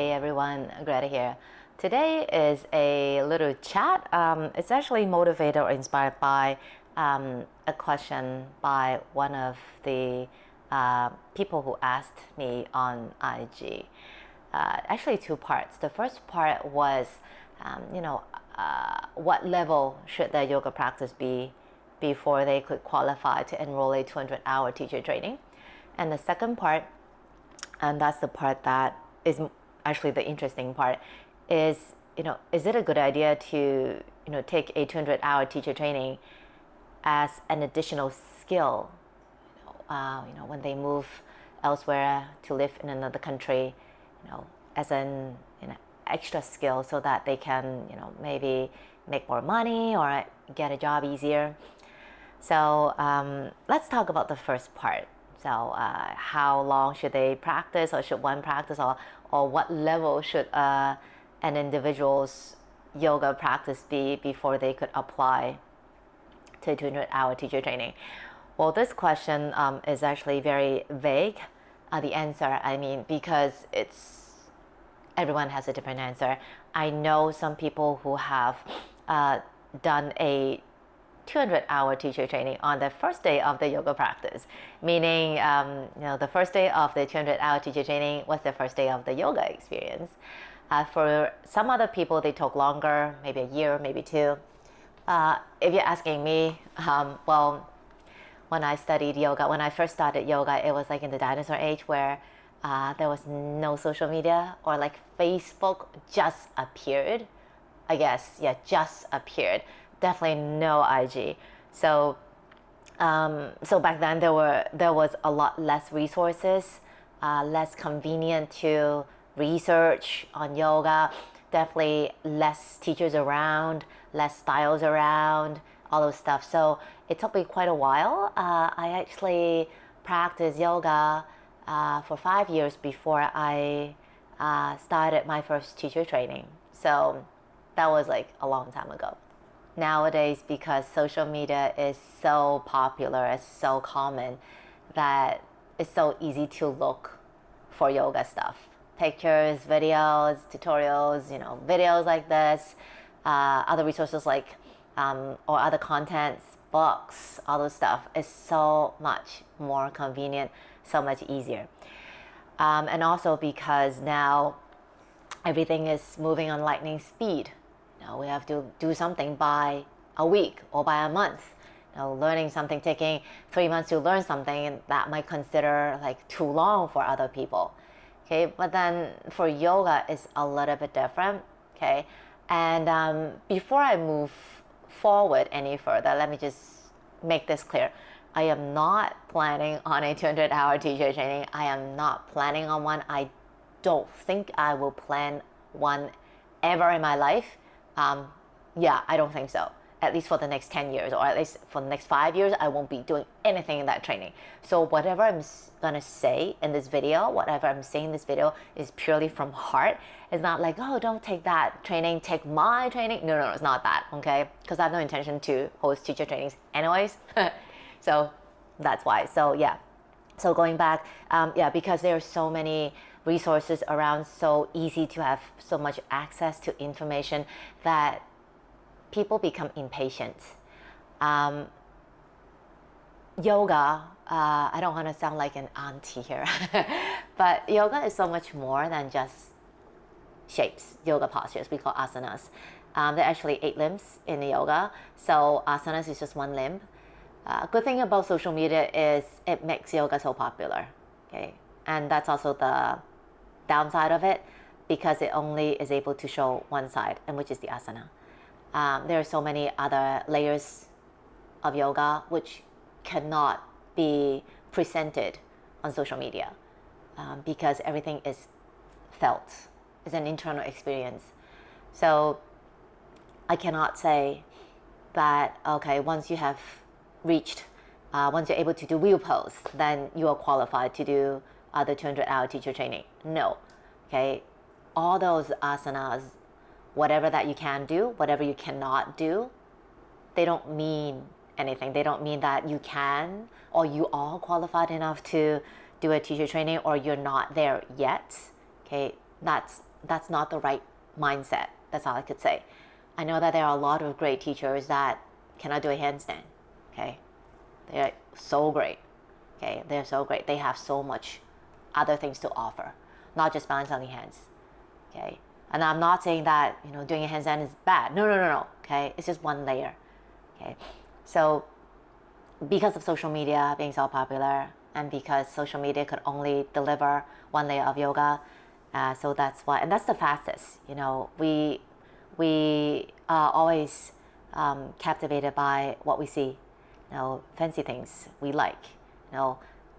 Hey everyone, Greta here. Today is a little chat. It's actually motivated or inspired by a question by one of the people who asked me on IG. Actually, two parts. The first part was, what level should their yoga practice be before they could qualify to enroll a 200-hour teacher training? And the second part, and that's the part that is actually the interesting part, is is it a good idea to take a 200-hour teacher training as an additional skill when they move elsewhere to live in another country, as an extra skill so that they can maybe make more money or get a job easier. So let's talk about the first part. So how long should they practice, or should one practice, or what level should an individual's yoga practice be before they could apply to a 200-hour teacher training? Well, this question is actually very vague, the answer, because everyone has a different answer. I know some people who have done a 200-hour teacher training on the first day of the yoga practice, meaning the first day of the 200-hour teacher training was the first day of the yoga experience. For some other people, they took longer, maybe a year, maybe two. If you're asking me, well, when I studied yoga, when I first started yoga, it was like in the dinosaur age where there was no social media, or like Facebook just appeared. I guess, yeah, just appeared. Definitely no IG. So back then there was a lot less resources, less convenient to research on yoga, definitely less teachers around, less styles around, all those stuff. So it took me quite a while. I actually practiced yoga for 5 years before I started my first teacher training. So that was like a long time ago. Nowadays, because social media is so popular, it's so common, that it's so easy to look for yoga stuff. Pictures, videos, tutorials, videos like this, other resources like, or other contents, books, all those stuff is so much more convenient, so much easier. And also because now everything is moving on lightning speed. We have to do something by a week or by a month. Learning something, taking 3 months to learn something, that might consider like too long for other people. Okay, but then for yoga, it's a little bit different. Okay, and before I move forward any further, let me just make this clear. I am not planning on a 200-hour teacher training. I am not planning on one. I don't think I will plan one ever in my life. I don't think so. At least for the next 10 years, or at least for the next 5 years, I won't be doing anything in that training. So whatever I'm gonna say in this video, whatever I'm saying in this video is purely from heart. It's not like, oh, don't take that training, take my training. No, it's not that, okay? Because I have no intention to host teacher trainings anyways. So that's why. So yeah. So going back, because there are so many resources around, so easy to have so much access to information, that people become impatient. Yoga, I don't want to sound like an auntie here, but yoga is so much more than just shapes, yoga postures. We call asanas. There are actually 8 limbs in the yoga, so asanas is just one limb. Good thing about social media is it makes yoga so popular, okay? And that's also the downside of it, because it only is able to show one side, and which is the asana. There are so many other layers of yoga which cannot be presented on social media, because everything is felt, it's an internal experience. So I cannot say that, okay, once you have reached, once you're able to do wheel pose, then you are qualified to do the 200-hour teacher training. No, okay? All those asanas, whatever that you can do, whatever you cannot do, they don't mean anything. They don't mean that you can, or you are qualified enough to do a teacher training, or you're not there yet. Okay, that's that's not the right mindset. That's all I could say. I know that there are a lot of great teachers that cannot do a handstand. Okay, they're so great. Okay, they're so great. They have so much other things to offer, not just balance on the hands. Okay, and I'm not saying that doing a handstand is bad. No, no, no, no. Okay, it's just one layer. Okay, so because of social media being so popular, and because social media could only deliver one layer of yoga, so that's why, and that's the fastest. We are always captivated by what we see. Fancy things we like.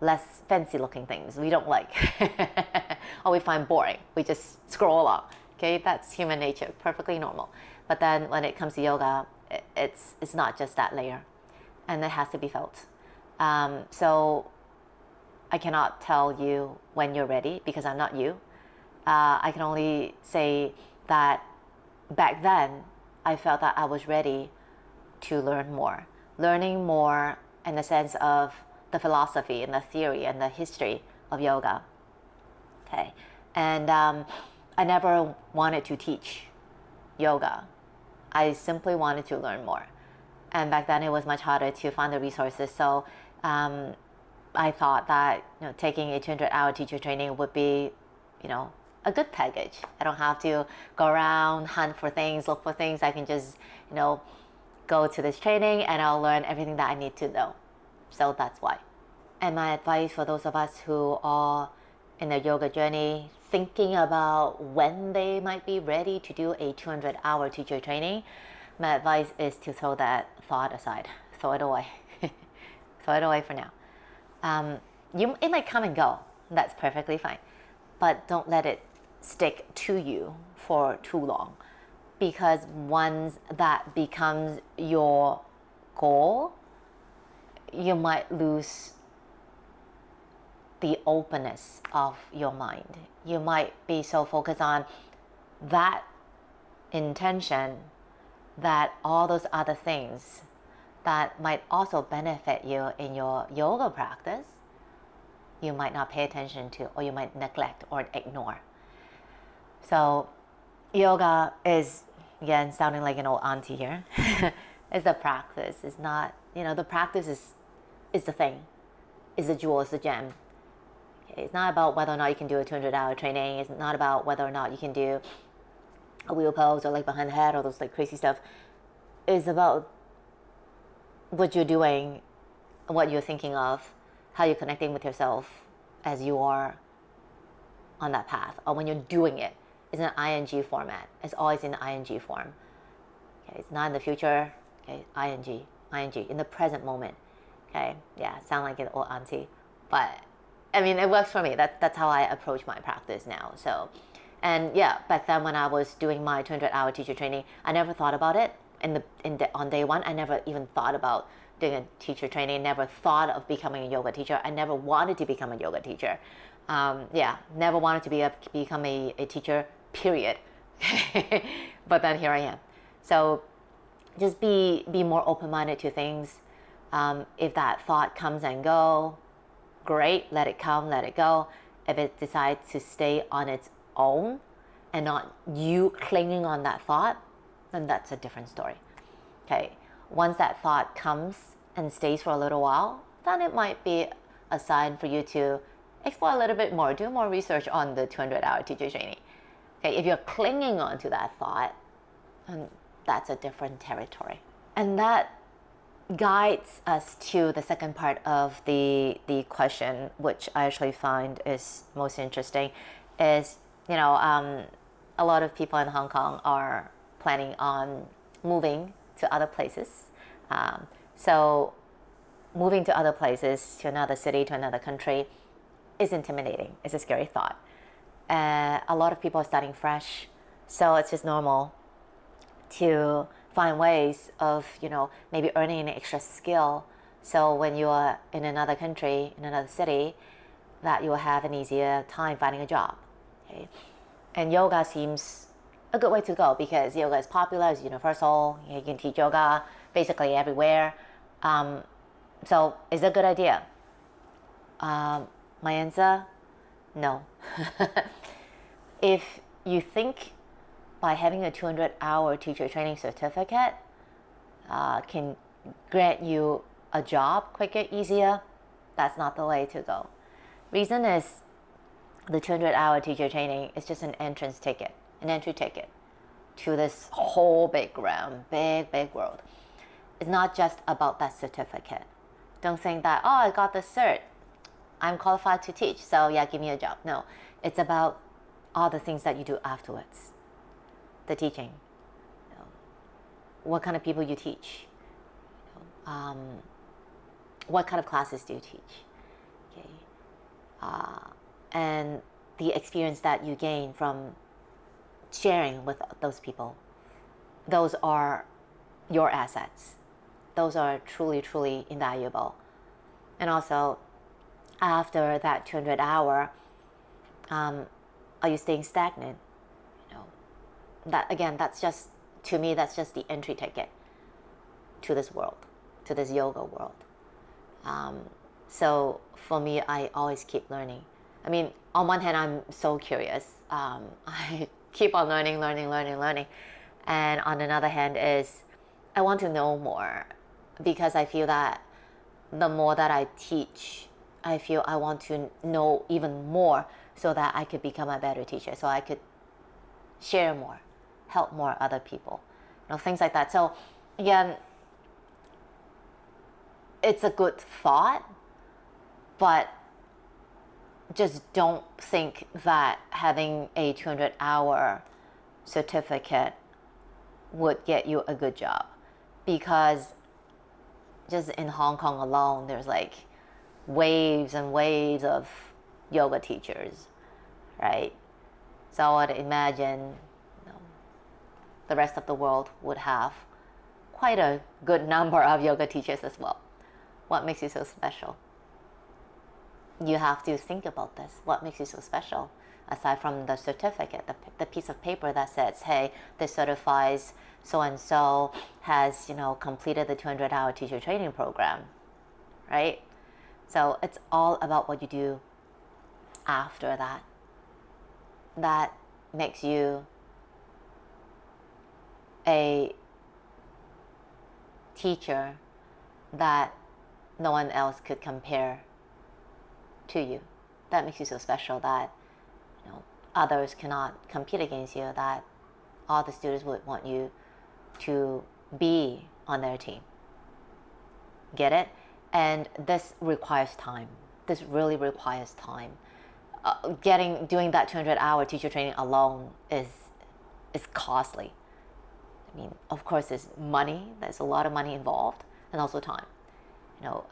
Less fancy looking things we don't like, or we find boring. We just scroll along. Okay, that's human nature, perfectly normal. But then when it comes to yoga, it's not just that layer, and it has to be felt. So I cannot tell you when you're ready because I'm not you. I can only say that back then I felt that I was ready to learn more. Learning more in the sense of the philosophy and the theory and the history of yoga. Okay, and I never wanted to teach yoga. I simply wanted to learn more. And back then it was much harder to find the resources. So I thought that taking a 200-hour teacher training would be, a good package. I don't have to go around, hunt for things, look for things. I can just, go to this training and I'll learn everything that I need to know. So that's why. And my advice for those of us who are in their yoga journey, thinking about when they might be ready to do a 200-hour teacher training, my advice is to throw that thought aside. Throw it away. Throw it away for now. It might come and go. That's perfectly fine. But don't let it stick to you for too long. Because once that becomes your goal, you might lose the openness of your mind. You might be so focused on that intention that all those other things that might also benefit you in your yoga practice, you might not pay attention to, or you might neglect or ignore. So yoga is, again, sounding like an old auntie here, it's a practice. It's not, the practice is the thing, is the jewel, is the gem. Okay? It's not about whether or not you can do a 200-hour training. It's not about whether or not you can do a wheel pose or like behind the head or those like crazy stuff. It's about what you're doing, what you're thinking of, how you're connecting with yourself as you are on that path, or when you're doing it. It's an ing format. It's always in ing form. Okay, it's not in the future. Okay, ing in the present moment. Okay, yeah, sound like an old auntie, but I mean it works for me. That's how I approach my practice now. So, and yeah, back then when I was doing my 200-hour teacher training, I never thought about it. On day one, I never even thought about doing a teacher training. Never thought of becoming a yoga teacher. I never wanted to become a yoga teacher. Never wanted to become a teacher, period. But then here I am. So just be more open-minded to things. If that thought comes and go, great, let it come, let it go. If it decides to stay on its own and not you clinging on that thought, then that's a different story. Okay, once that thought comes and stays for a little while, then it might be a sign for you to explore a little bit more, do more research on the 200-hour teacher training. Okay, if you're clinging on to that thought, then that's a different territory. And that guides us to the second part of the question, which I actually find is most interesting, is, a lot of people in Hong Kong are planning on moving to other places. So moving to other places, to another city, to another country, is intimidating. It's a scary thought. A lot of people are starting fresh, so it's just normal to find ways of, maybe earning an extra skill. So when you are in another country, in another city, that you will have an easier time finding a job. Okay? And yoga seems a good way to go because yoga is popular, it's universal. You can teach yoga basically everywhere. So is it a good idea? My answer, no. If you think by having a 200-hour teacher training certificate can grant you a job quicker, easier. That's not the way to go. Reason is the 200-hour teacher training is just an entry ticket to this whole big realm, big world. It's not just about that certificate. Don't think that, oh, I got the cert, I'm qualified to teach, so yeah, give me a job. No, it's about all the things that you do afterwards. The teaching, what kind of people you teach, what kind of classes do you teach, okay, and the experience that you gain from sharing with those people. Those are your assets. Those are truly invaluable. And also, after that 200-hour, are you staying stagnant? That again, that's just, to me, that's just the entry ticket to this world, to this yoga world. So for me, I always keep learning. I mean, on one hand, I'm so curious. I keep on learning. And on another hand is, I want to know more, because I feel that the more that I teach, I feel I want to know even more so that I could become a better teacher, so I could share more, help more other people, things like that. So again, it's a good thought, but just don't think that having a 200-hour certificate would get you a good job, because just in Hong Kong alone, there's like waves and waves of yoga teachers, right? So I would imagine the rest of the world would have quite a good number of yoga teachers as well. What makes you so special? You have to think about this. What makes you so special? Aside from the certificate, the piece of paper that says, hey, this certifies so-and-so has, completed the 200-hour teacher training program, right? So it's all about what you do after that. That makes you a teacher that no one else could compare to you. That makes you so special that others cannot compete against you, that all the students would want you to be on their team. Get it? And this requires time. This really requires time. Doing that 200-hour teacher training alone is costly. I mean, of course, there's money. There's a lot of money involved, and also time.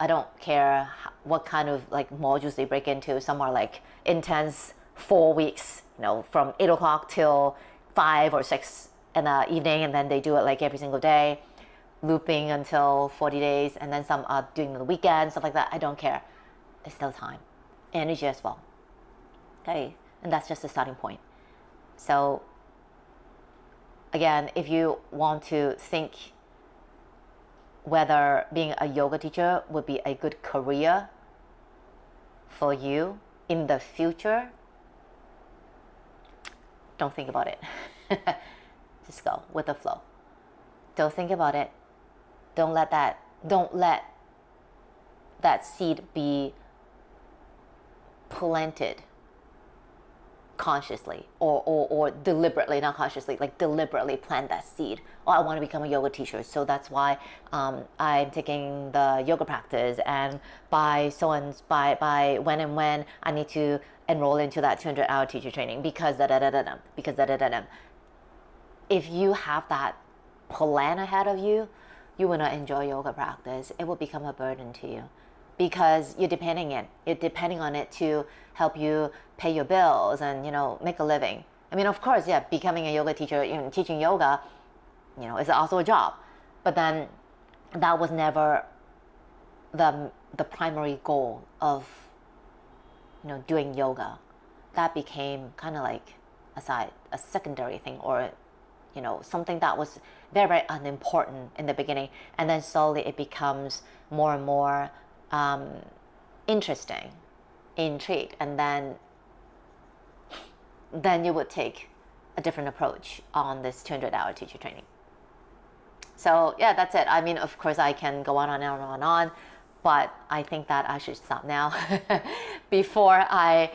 I don't care what kind of modules they break into. Some are intense 4 weeks, from 8 o'clock till 5 or 6 in the evening, and then they do it every single day, looping until 40 days, and then some are doing the weekend, stuff like that. I don't care. It's still time, energy as well. Okay, and that's just the starting point. So again, if you want to think whether being a yoga teacher would be a good career for you in the future, don't think about it. Just go with the flow. Don't think about it. Don't let that seed be planted consciously or deliberately, not consciously, deliberately plant that seed. I want to become a yoga teacher, so that's why I'm taking the yoga practice, and by when and when I need to enroll into that 200-hour teacher training because da. If you have that plan ahead of you, you will not enjoy yoga practice. It will become a burden to you, because you're depending on it to help you pay your bills and make a living. I mean, of course, yeah, becoming a yoga teacher, teaching yoga, is also a job. But then that was never the primary goal of doing yoga. That became kind of like a secondary thing, or something that was very unimportant in the beginning, and then slowly it becomes more and more interesting, intrigued, and then you would take a different approach on this 200-hour teacher training. So yeah, that's it. I mean, of course, I can go on and on and on and on, but I think that I should stop now before I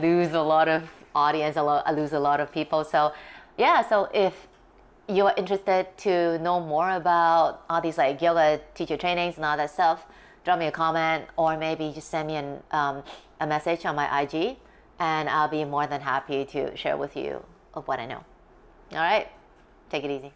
lose a lot of audience, I lose a lot of people. So yeah, so if you're interested to know more about all these like yoga teacher trainings and all that stuff, drop me a comment or maybe just send me a message on my IG, and I'll be more than happy to share with you of what I know. All right, take it easy.